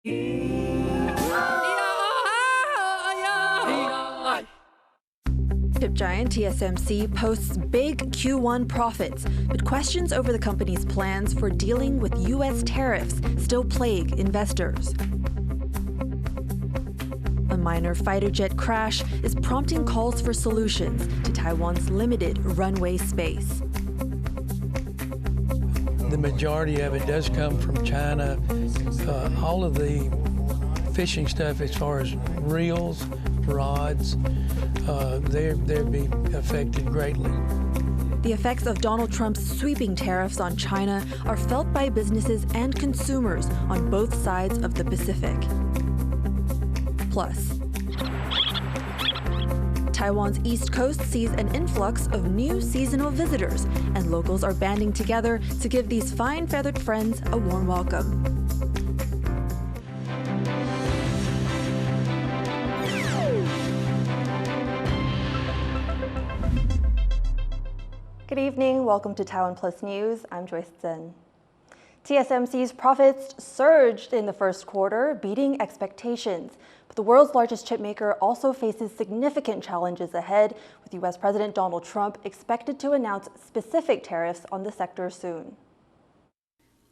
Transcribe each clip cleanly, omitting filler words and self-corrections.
Chip giant TSMC posts big Q1 profits, but questions over the company's plans for dealing with U.S. tariffs still plague investors. A minor fighter jet crash is prompting calls for solutions to Taiwan's limited runway space. The majority of it does come from China. All of the fishing stuff, as far as reels, rods, they'd be affected greatly. The effects of Donald Trump's sweeping tariffs on China are felt by businesses and consumers on both sides of the Pacific. Plus, Taiwan's east coast sees an influx of new seasonal visitors, and locals are banding together to give these fine feathered friends a warm welcome. Good evening, welcome to TaiwanPlus News. I'm Joyce Tseng. TSMC's profits surged in the first quarter, beating expectations. But the world's largest chipmaker also faces significant challenges ahead, with U.S. President Donald Trump expected to announce specific tariffs on the sector soon.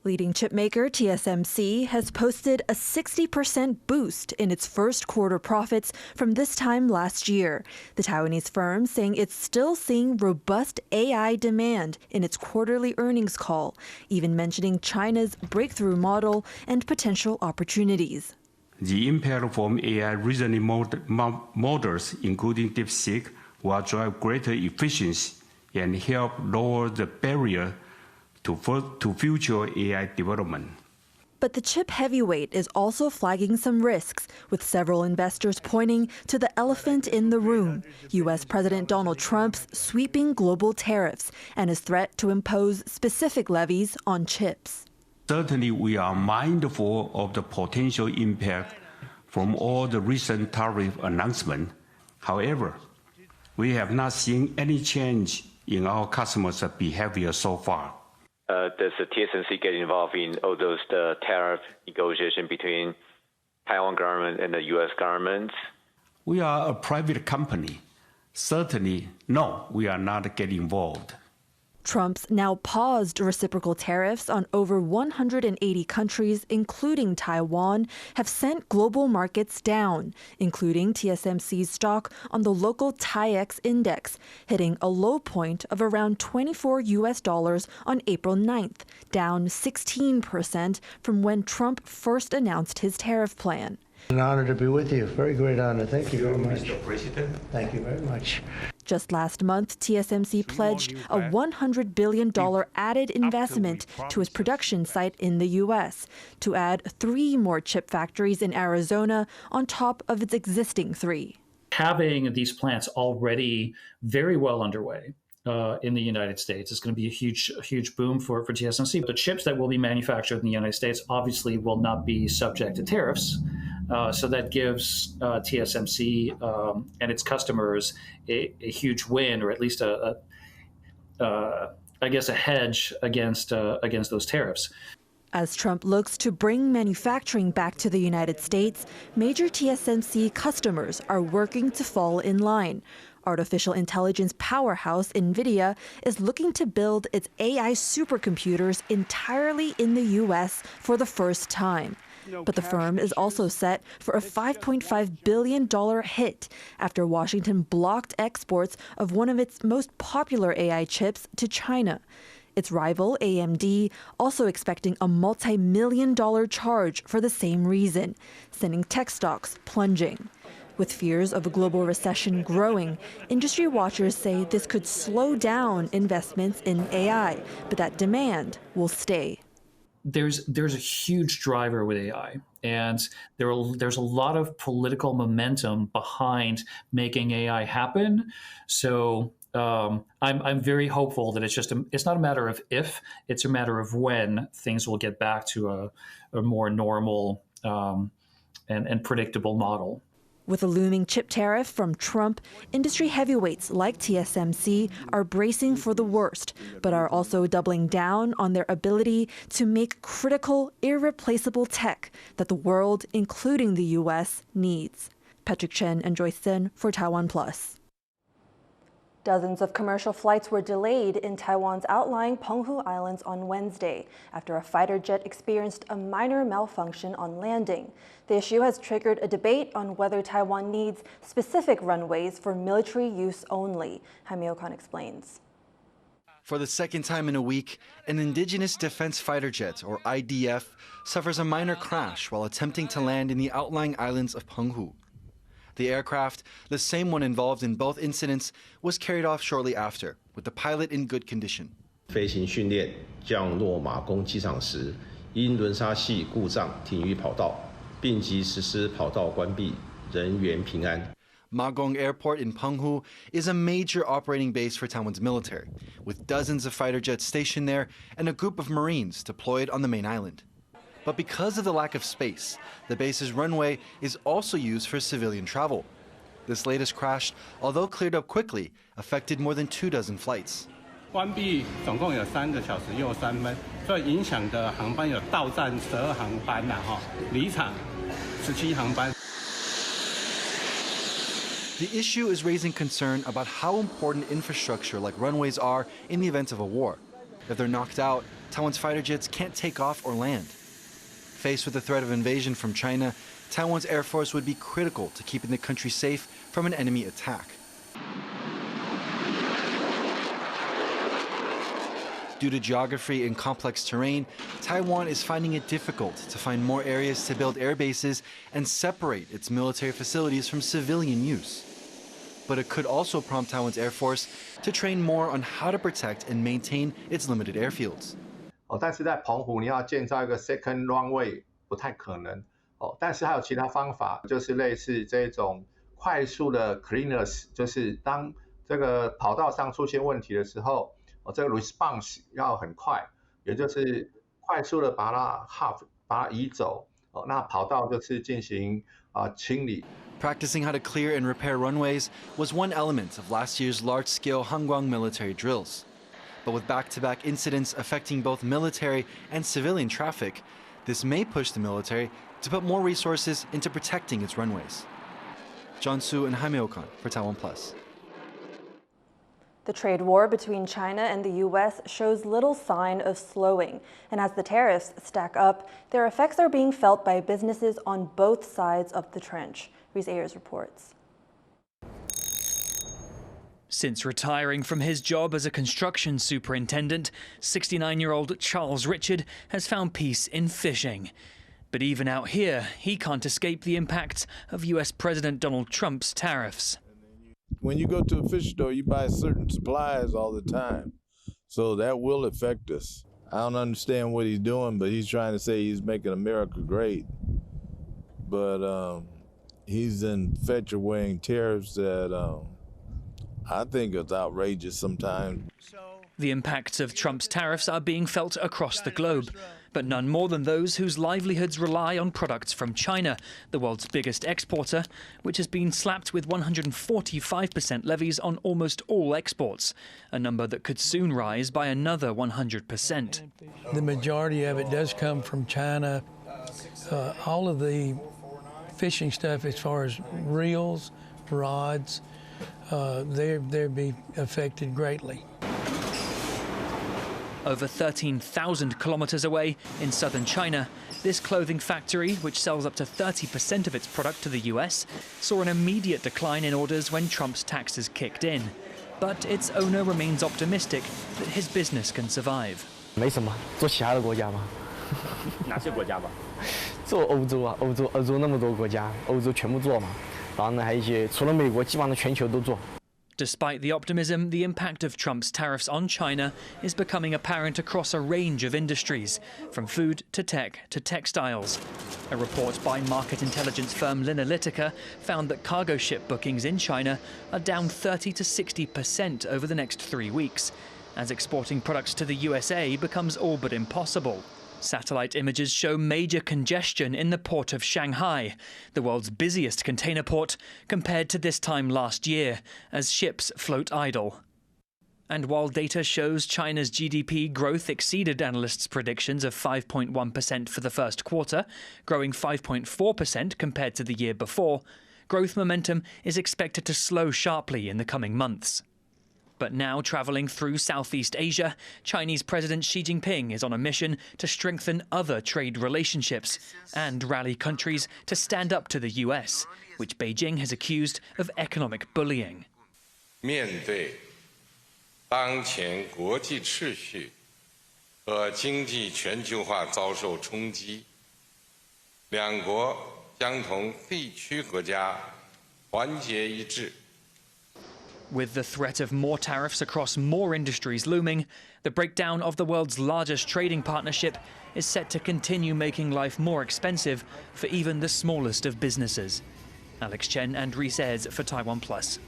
Leading chipmaker TSMC has posted a 60% boost in its first quarter profits from this time last year. The Taiwanese firm saying it's still seeing robust AI demand in its quarterly earnings call, even mentioning China's breakthrough model and potential opportunities. The impact from AI reasoning models, including DeepSeek, will drive greater efficiency and help lower the barrier to future AI development. But the chip heavyweight is also flagging some risks, with several investors pointing to the elephant in the room, U.S. President Donald Trump's sweeping global tariffs and his threat to impose specific levies on chips. Certainly, we are mindful of the potential impact from all the recent tariff announcements. However, we have not seen any change in our customers' behavior so far. Does the TSMC get involved in all those tariff negotiation between Taiwan government and the U.S. government? We are a private company. Certainly, no, we are not getting involved. Trump's now paused reciprocal tariffs on over 180 countries, including Taiwan, have sent global markets down, including TSMC's stock on the local TAIEX index, hitting a low point of around $24 on April 9th, down 16% from when Trump first announced his tariff plan. An honor to be with you. Very great honor. Thank you very much. Mr. President. Thank you very much. Just last month, TSMC pledged a $100 billion added investment to its production site in the U.S. to add 3 more chip factories in Arizona on top of its existing 3. Having these plants already very well underway in the United States is going to be a huge boom for TSMC. The chips that will be manufactured in the United States obviously will not be subject to tariffs. So that gives TSMC and its customers a huge win, or at least a hedge against those tariffs. As Trump looks to bring manufacturing back to the United States, major TSMC customers are working to fall in line. Artificial intelligence powerhouse NVIDIA is looking to build its AI supercomputers entirely in the U.S. for the first time. But the firm is also set for a $5.5 billion hit after Washington blocked exports of one of its most popular AI chips to China. Its rival, AMD, also expecting a multi-million-dollar charge for the same reason, sending tech stocks plunging. With fears of a global recession growing, industry watchers say this could slow down investments in AI, but that demand will stay. There's a huge driver with AI, and there's a lot of political momentum behind making AI happen. So I'm very hopeful that it's not a matter of if, it's a matter of when things will get back to a more normal and predictable model. With a looming chip tariff from Trump, industry heavyweights like TSMC are bracing for the worst, but are also doubling down on their ability to make critical, irreplaceable tech that the world, including the U.S., needs. Patrick Chen and Joyce Tseng for TaiwanPlus. Dozens of commercial flights were delayed in Taiwan's outlying Penghu Islands on Wednesday after a fighter jet experienced a minor malfunction on landing. The issue has triggered a debate on whether Taiwan needs specific runways for military use only. Hualien explains. For the second time in a week, an indigenous defense fighter jet, or IDF, suffers a minor crash while attempting to land in the outlying islands of Penghu. The aircraft, the same one involved in both incidents, was carried off shortly after, with the pilot in good condition. 飞行训练降落马公机场时，因轮刹系故障停于跑道，并即实施跑道关闭，人员平安。 Ma Gong Airport in Penghu is a major operating base for Taiwan's military, with dozens of fighter jets stationed there and a group of Marines deployed on the main island. But because of the lack of space, the base's runway is also used for civilian travel. This latest crash, although cleared up quickly, affected more than 24 flights. 关闭总共有3个小时又3分，所以影响的航班有到站12航班离场17航班。 The issue is raising concern about how important infrastructure like runways are in the event of a war. If they're knocked out, Taiwan's fighter jets can't take off or land. Faced with the threat of invasion from China, Taiwan's Air Force would be critical to keeping the country safe from an enemy attack. Due to geography and complex terrain, Taiwan is finding it difficult to find more areas to build air bases and separate its military facilities from civilian use. But it could also prompt Taiwan's Air Force to train more on how to protect and maintain its limited airfields. 但是在澎湖你要建造一个 second runway 不太可能。但是还有其他方法，就是类似这种快速的 cleaners， 就是当这个跑道上出现问题的时候，这个 response 要很快，也就是快速的把它移走，那跑道就是进行清理。 Practicing how to clear and repair runways was one element of last year's large-scale Hangguang military drills. But with back-to-back incidents affecting both military and civilian traffic, this may push the military to put more resources into protecting its runways. John Su and Jaime Okan for TaiwanPlus. The trade war between China and the U.S. shows little sign of slowing. And as the tariffs stack up, their effects are being felt by businesses on both sides of the trench. Reese Ayers reports. Since retiring from his job as a construction superintendent, 69-year-old Charles Richard has found peace in fishing. But even out here, he can't escape the impacts of U.S. President Donald Trump's tariffs. When you go to a fish store, you buy certain supplies all the time. So that will affect us. I don't understand what he's doing, but he's trying to say he's making America great. But he's infatuating tariffs that I think it's outrageous sometimes. The impacts of Trump's tariffs are being felt across the globe, but none more than those whose livelihoods rely on products from China, the world's biggest exporter, which has been slapped with 145% levies on almost all exports, a number that could soon rise by another 100%. The majority of it does come from China. All of the fishing stuff, as far as reels, rods, they'd be affected greatly. Over 13,000 kilometers away in southern China, this clothing factory, which sells up to 30% of its product to the US, saw an immediate decline in orders when Trump's taxes kicked in. But its owner remains optimistic that his business can survive. 没什么，做其他的国家吗？哪些国家吧？做欧洲啊，欧洲那么多国家，欧洲全部做嘛。然后呢，还有一些除了美国，基本上全球都做。 Despite the optimism, the impact of Trump's tariffs on China is becoming apparent across a range of industries, from food to tech to textiles. A report by market intelligence firm Linalytica found that cargo ship bookings in China are down 30 to 60% over the next 3 weeks, as exporting products to the USA becomes all but impossible. Satellite images show major congestion in the port of Shanghai, the world's busiest container port, compared to this time last year, as ships float idle. And while data shows China's GDP growth exceeded analysts' predictions of 5.1% for the first quarter, growing 5.4% compared to the year before, growth momentum is expected to slow sharply in the coming months. But now, travelling through Southeast Asia, Chinese President Xi Jinping is on a mission to strengthen other trade relationships and rally countries to stand up to the U.S., which Beijing has accused of economic bullying. 面对当前国际秩序和经济全球化遭受冲击，两国将同地区国家团结一致。 With the threat of more tariffs across more industries looming, the breakdown of the world's largest trading partnership is set to continue making life more expensive for even the smallest of businesses. Alex Chen and Reese Ayres for TaiwanPlus.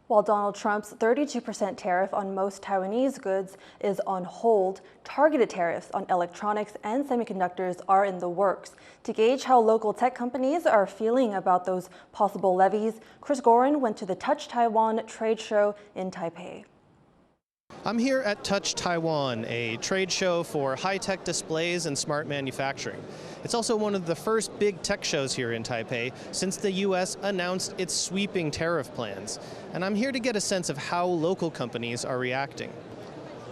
While Donald Trump's 32% tariff on most Taiwanese goods is on hold, targeted tariffs on electronics and semiconductors are in the works. To gauge how local tech companies are feeling about those possible levies, Chris Gorin went to the Touch Taiwan trade show in Taipei. I'm here at Touch Taiwan, a trade show for high-tech displays and smart manufacturing. It's also one of the first big tech shows here in Taipei since the U.S. announced its sweeping tariff plans. And I'm here to get a sense of how local companies are reacting.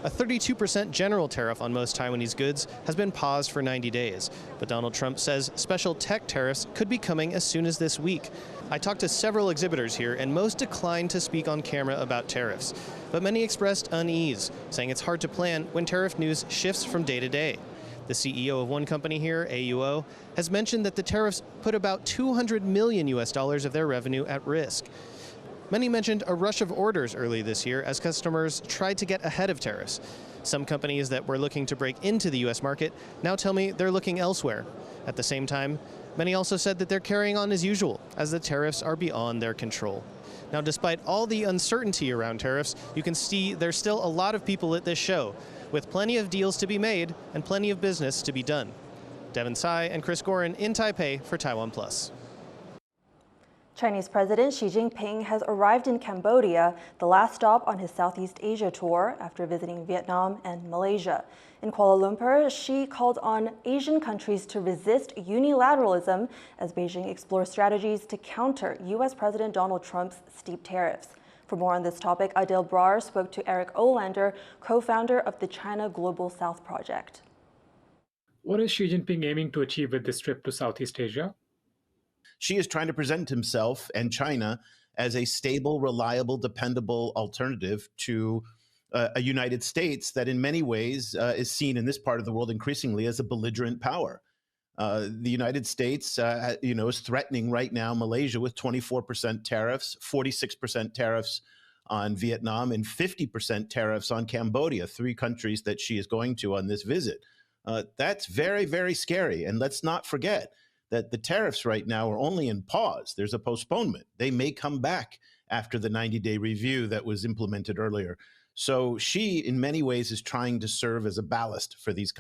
A 32% general tariff on most Taiwanese goods has been paused for 90 days, but Donald Trump says special tech tariffs could be coming as soon as this week. I talked to several exhibitors here, and most declined to speak on camera about tariffs, but many expressed unease, saying it's hard to plan when tariff news shifts from day to day. The CEO of one company here, AUO, has mentioned that the tariffs put about $200 million of their revenue at risk. Many mentioned a rush of orders early this year as customers tried to get ahead of tariffs. Some companies that were looking to break into the U.S. market now tell me they're looking elsewhere. At the same time, many also said that they're carrying on as usual, as the tariffs are beyond their control. Now, despite all the uncertainty around tariffs, you can see there's still a lot of people at this show, with plenty of deals to be made and plenty of business to be done. Devin Tsai and Chris Gorin in Taipei for TaiwanPlus. Chinese President Xi Jinping has arrived in Cambodia, the last stop on his Southeast Asia tour after visiting Vietnam and Malaysia. In Kuala Lumpur, Xi called on Asian countries to resist unilateralism as Beijing explores strategies to counter U.S. President Donald Trump's steep tariffs. For more on this topic, Adele Brar spoke to Eric Olander, co-founder of the China Global South Project. What is Xi Jinping aiming to achieve with this trip to Southeast Asia? Xi is trying to present himself and China as a stable, reliable, dependable alternative to a United States that in many ways is seen in this part of the world increasingly as a belligerent power. The United States, is threatening right now Malaysia with 24% tariffs, 46% tariffs on Vietnam, and 50% tariffs on Cambodia, 3 countries that Xi is going to on this visit. That's very, very scary. And let's not forget that the tariffs right now are only in pause. There's a postponement. They may come back after the 90-day review that was implemented earlier. So Xi, in many ways, is trying to serve as a ballast for these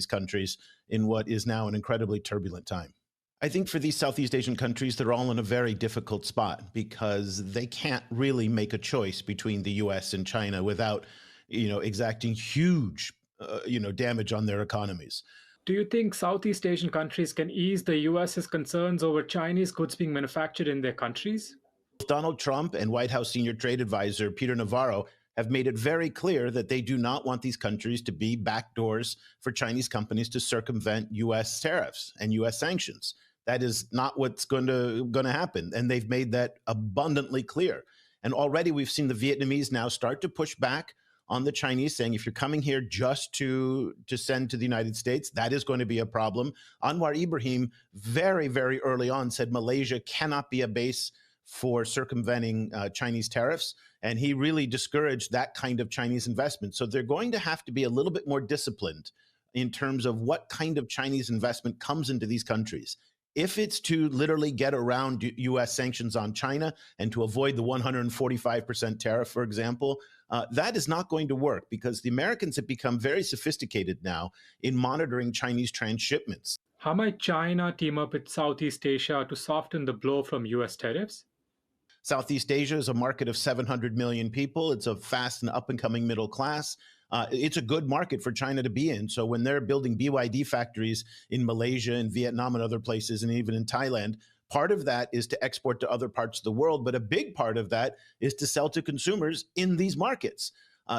countries in what is now an incredibly turbulent time. I think for these Southeast Asian countries, they're all in a very difficult spot because they can't really make a choice between the U.S. and China without, exacting huge, damage on their economies. Do you think Southeast Asian countries can ease the U.S.'s concerns over Chinese goods being manufactured in their countries? Donald Trump and White House senior trade advisor Peter Navarro have made it very clear that they do not want these countries to be backdoors for Chinese companies to circumvent U.S. tariffs and U.S. sanctions. That is not what's going to happen, and they've made that abundantly clear. And already we've seen the Vietnamese now start to push back on the Chinese, saying if you're coming here just to send to the United States, that is going to be a problem. Anwar Ibrahim very, very early on said Malaysia cannot be a base for circumventing Chinese tariffs, and he really discouraged that kind of Chinese investment. So they're going to have to be a little bit more disciplined in terms of what kind of Chinese investment comes into these countries. If it's to literally get around U.S. sanctions on China and to avoid the 145% tariff, for example, that is not going to work because the Americans have become very sophisticated now in monitoring Chinese transshipments. How might China team up with Southeast Asia to soften the blow from U.S. tariffs? Southeast Asia is a market of 700 million people. It's a fast and up-and-coming middle class. It's a good market for China to be in. So when they're building BYD factories in Malaysia and Vietnam and other places, and even in Thailand, part of that is to export to other parts of the world. But a big part of that is to sell to consumers in these markets.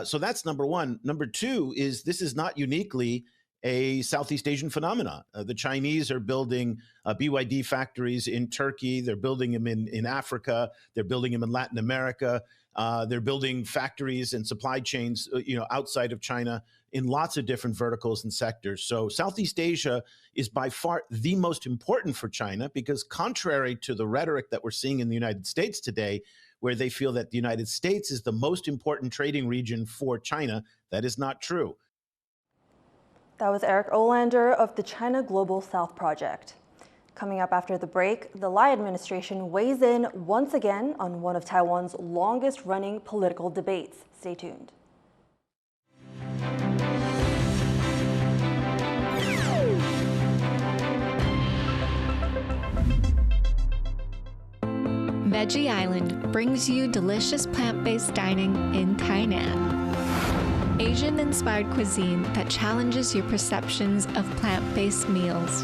So that's number one. Number two is this is not uniquely a Southeast Asian phenomenon. The Chinese are building BYD factories in Turkey. They're building them in Africa. They're building them in Latin America. They're building factories and supply chains, outside of China in lots of different verticals and sectors. So Southeast Asia is by far the most important for China because contrary to the rhetoric that we're seeing in the United States today, where they feel that the United States is the most important trading region for China, that is not true. That was Eric Olander of the China Global South Project. Coming up after the break, the Lai administration weighs in once again on one of Taiwan's longest-running political debates. Stay tuned. Veggie Island brings you delicious plant-based dining in Tainan. Asian-inspired cuisine that challenges your perceptions of plant-based meals.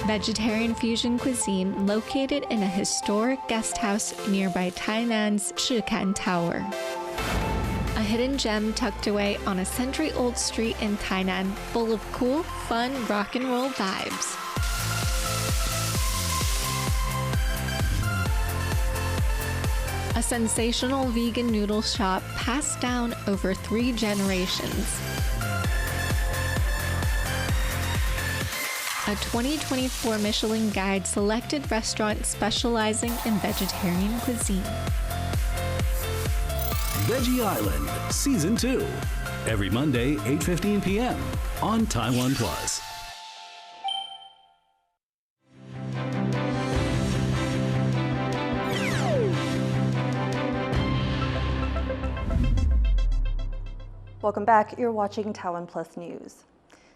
Vegetarian fusion cuisine located in a historic guest house nearby Tainan's Shikan Tower. A hidden gem tucked away on a century-old street in Tainan full of cool, fun rock and roll vibes. A sensational vegan noodle shop passed down over 3 generations. A 2024 Michelin Guide selected restaurant specializing in vegetarian cuisine. Veggie Island, Season 2. Every Monday, 8:15 p.m. on TaiwanPlus. Welcome back. You're watching TaiwanPlus News.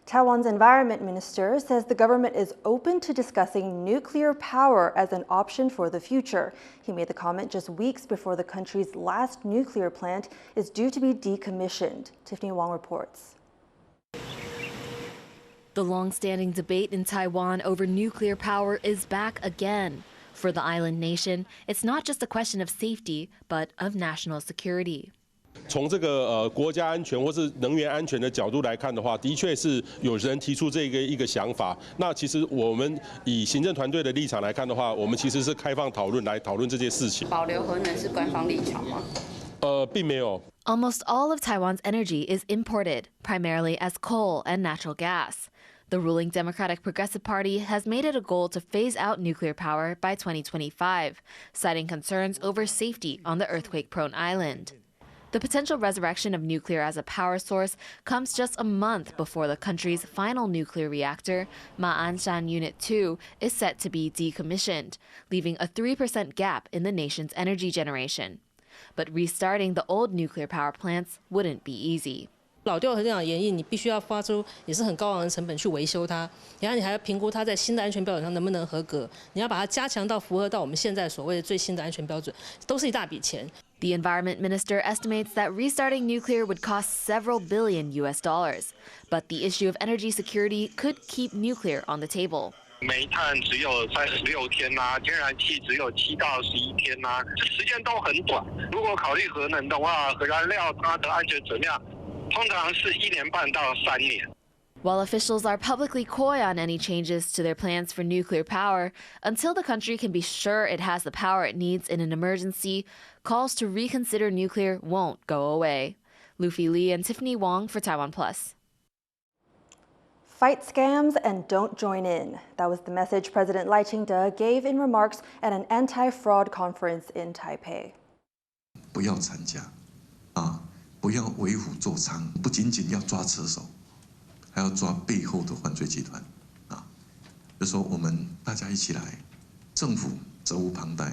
Taiwan's environment minister says the government is open to discussing nuclear power as an option for the future. He made the comment just weeks before the country's last nuclear plant is due to be decommissioned. Tiffany Wong reports. The long-standing debate in Taiwan over nuclear power is back again. For the island nation, it's not just a question of safety, but of national security. 从这个国家安全或是能源安全的角度来看的话，的确是有人提出这个一个想法。那其实我们以行政团队的立场来看的话，我们其实是开放讨论来讨论这件事情。保留核能是官方立场吗？并没有。Almost all of Taiwan's energy is imported, primarily as coal and natural gas. The ruling Democratic Progressive Party has made it a goal to phase out nuclear power by 2025, citing concerns over safety on the earthquake-prone island. The potential resurrection of nuclear as a power source comes just a month before the country's final nuclear reactor, Ma'anshan Unit 2, is set to be decommissioned, leaving a 3% gap in the nation's energy generation. But restarting the old nuclear power plants wouldn't be easy. 老旧核电厂演绎，你必须要花出也是很高昂的成本去维修它，然后你还要评估它在新的安全标准上能不能合格，你要把它加强到符合到我们现在所谓的最新的安全标准，都是一大笔钱。The environment minister estimates that restarting nuclear would cost several billion US dollars, but the issue of energy security could keep nuclear on the table. 煤炭只有36天呐，天然气只有7到11天呐，时间都很短。如果考虑核能的话，核燃料它的安全质量 通常是1年半到3年。 While officials are publicly coy on any changes to their plans for nuclear power, until the country can be sure it has the power it needs in an emergency, calls to reconsider nuclear won't go away. Luffy Lee and Tiffany Wong for TaiwanPlus. Fight scams and don't join in. That was the message President Lai Ching-te gave in remarks at an anti-fraud conference in Taipei. 不要参加，不要为虎作伥，不仅仅要抓车手，还要抓背后的犯罪集团啊。就说我们大家一起来，政府责无旁贷。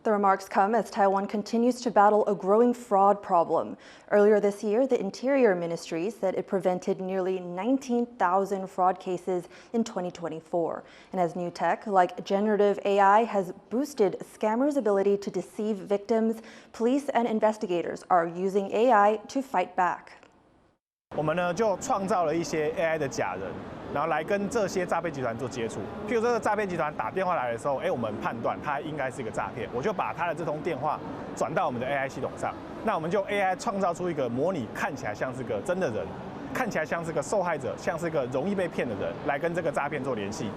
The remarks come as Taiwan continues to battle a growing fraud problem. Earlier this year, the Interior Ministry said it prevented nearly 19,000 fraud cases in 2024. And as new tech like generative AI has boosted scammers' ability to deceive victims, police and investigators are using AI to fight back. 我们呢就创造了一些 AI 的假人，然后来跟这些诈骗集团做接触。譬如这个诈骗集团打电话来的时候，我们判断它应该是一个诈骗，我就把它的这通电话转到我们的 AI 系统上。那我们就 AI 创造出一个模拟看起来像是个真的人，看起来像是个受害者，像是个容易被骗的人，来跟这个诈骗做联系。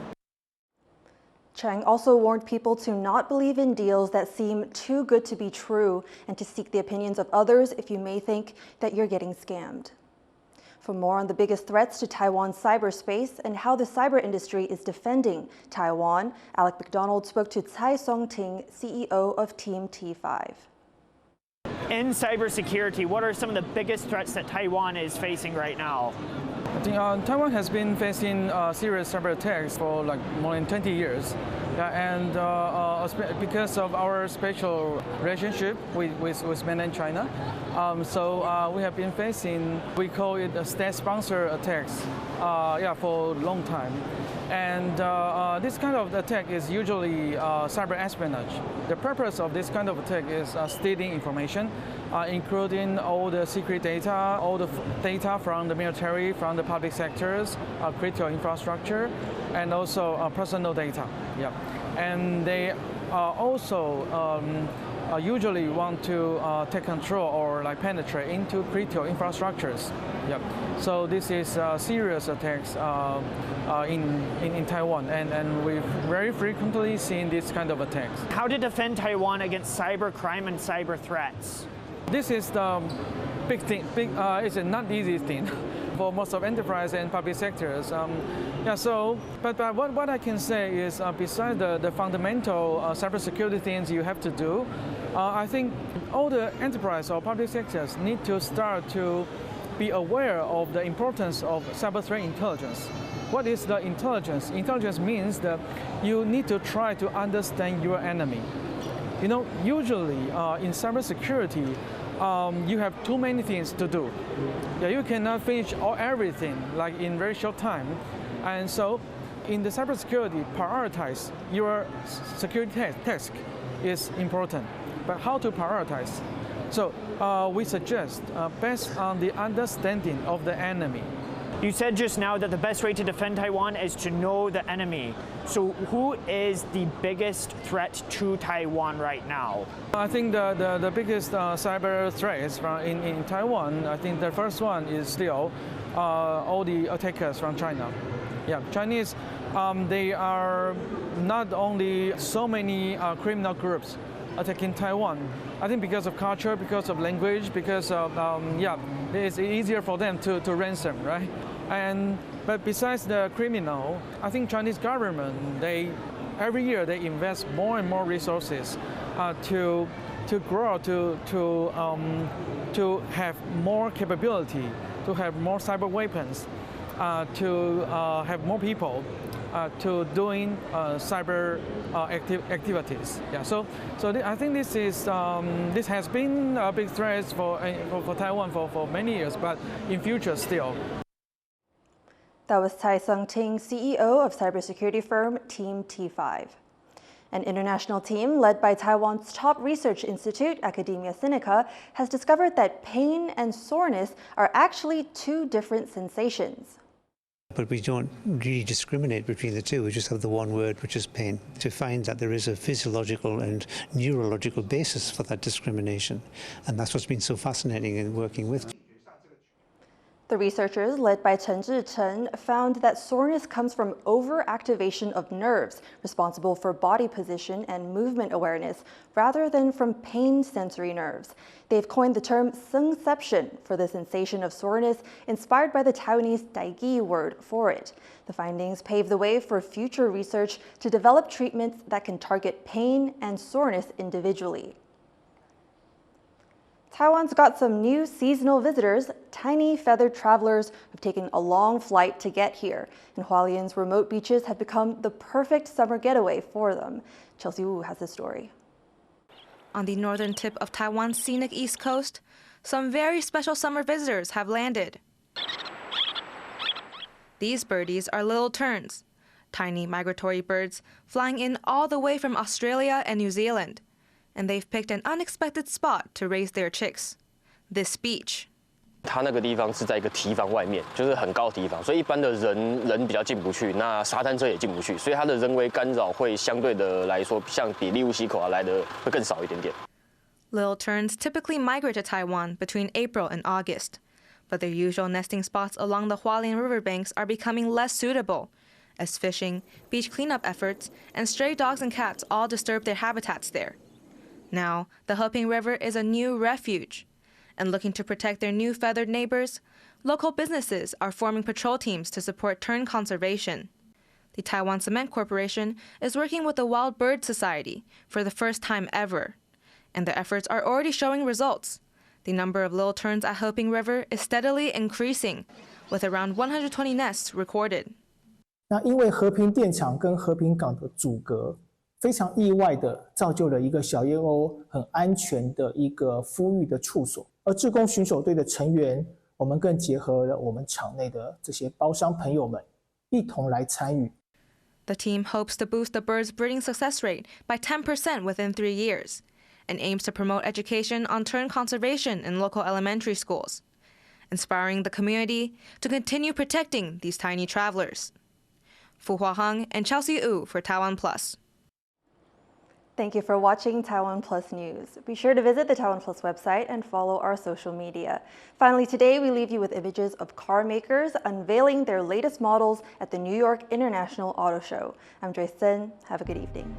Tseng also warned people to not believe in deals that seem too good to be true and to seek the opinions of others if you may think that you're getting scammed. For more on the biggest threats to Taiwan's cyberspace and how the cyber industry is defending Taiwan, Alec McDonald spoke to Tsai Song-ting, CEO of Team T5. In cybersecurity, what are some of the biggest threats that Taiwan is facing right now? I think Taiwan has been facing serious cyber attacks for like more than 20 years. Yeah, and because of our special relationship with mainland China, we have been facing, we call it a state-sponsored attacks, for a long time. And this kind of attack is usually cyber espionage. The purpose of this kind of attack is stealing information, including all the secret data, all the data from the military, from the public sectors, critical infrastructure, and also personal data. Yeah, and they also usually want to take control or like penetrate into critical infrastructures. Yep. So this is serious attacks in Taiwan, and we've very frequently seen this kind of attacks. How to defend Taiwan against cyber crime and cyber threats? This is the big thing. It's a not easy thing for most of enterprise and public sectors. But what I can say is, besides the fundamental cybersecurity things you have to do, I think all the enterprise or public sectors need to start to be aware of the importance of cyber threat intelligence. What is the intelligence? Intelligence means that you need to try to understand your enemy. You know, usually in cybersecurity, you have too many things to do. Yeah, you cannot finish everything like in very short time. And so in the cybersecurity, prioritize your security task is important. But how to prioritize? So we suggest based on the understanding of the enemy. You said just now that the best way to defend Taiwan is to know the enemy. So who is the biggest threat to Taiwan right now? I think the biggest cyber threats in Taiwan, I think the first one is still all the attackers from China. Yeah, Chinese, they are not only so many criminal groups attacking Taiwan. I think because of culture, because of language, because of, it's easier for them to ransom, right? But besides the criminal, I think Chinese government, every year they invest more and more resources to grow, to have more capability, to have more cyber weapons, to have more people to doing cyber activities. Yeah, so I think this has been a big threat for Taiwan for many years, but in future still. That was Tsai Song-ting, CEO of cybersecurity firm Team T5. An international team led by Taiwan's top research institute, Academia Sinica, has discovered that pain and soreness are actually two different sensations. But we don't really discriminate between the two. We just have the one word, which is pain, to find that there is a physiological and neurological basis for that discrimination. And that's what's been so fascinating in working with. The researchers, led by Chen, found that soreness comes from overactivation of nerves responsible for body position and movement awareness, rather than from pain sensory nerves. They've coined the term "sengception" for the sensation of soreness, inspired by the Taiwanese daigi word for it. The findings pave the way for future research to develop treatments that can target pain and soreness individually. Taiwan's got some new seasonal visitors, tiny feathered travelers who've taken a long flight to get here. And Hualien's remote beaches have become the perfect summer getaway for them. Chelsea Wu has the story. On the northern tip of Taiwan's scenic east coast, some very special summer visitors have landed. These birdies are little terns, tiny migratory birds flying in all the way from Australia and New Zealand. And they've picked an unexpected spot to raise their chicks, this beach. 它那个地方是在一个堤防外面，就是很高的地方，所以一般的人比较进不去，那沙滩车也进不去，所以它的人为干扰会相对的来说，像比利乌溪口来的会更少一点点。Little terns typically migrate to Taiwan between April and August, but their usual nesting spots along the Hualien riverbanks are becoming less suitable, as fishing, beach cleanup efforts, and stray dogs and cats all disturb their habitats there. Now, the Hualien River is a new refuge. And looking to protect their new feathered neighbors, local businesses are forming patrol teams to support tern conservation. The Taiwan Cement Corporation is working with the Wild Bird Society for the first time ever. And their efforts are already showing results. The number of little terns at Hualien River is steadily increasing, with around 120 nests recorded. 那因为和平电厂跟和平港的阻隔，非常意外的造就了一个小燕鸥很安全的一个孵育的处所，而志工巡守队的成员，我们更结合了我们场内的这些包商朋友们，一同来参与。The team hopes to boost the bird's breeding success rate by 10% within 3 years, and aims to promote education on tern conservation in local elementary schools, inspiring the community to continue protecting these tiny travelers. Fu Huaheng and Chelsea Wu for TaiwanPlus. Thank you for watching TaiwanPlus News. Be sure to visit the TaiwanPlus website and follow our social media. Finally, today we leave you with images of car makers unveiling their latest models at the New York International Auto Show. I'm Joyce Tseng. Have a good evening.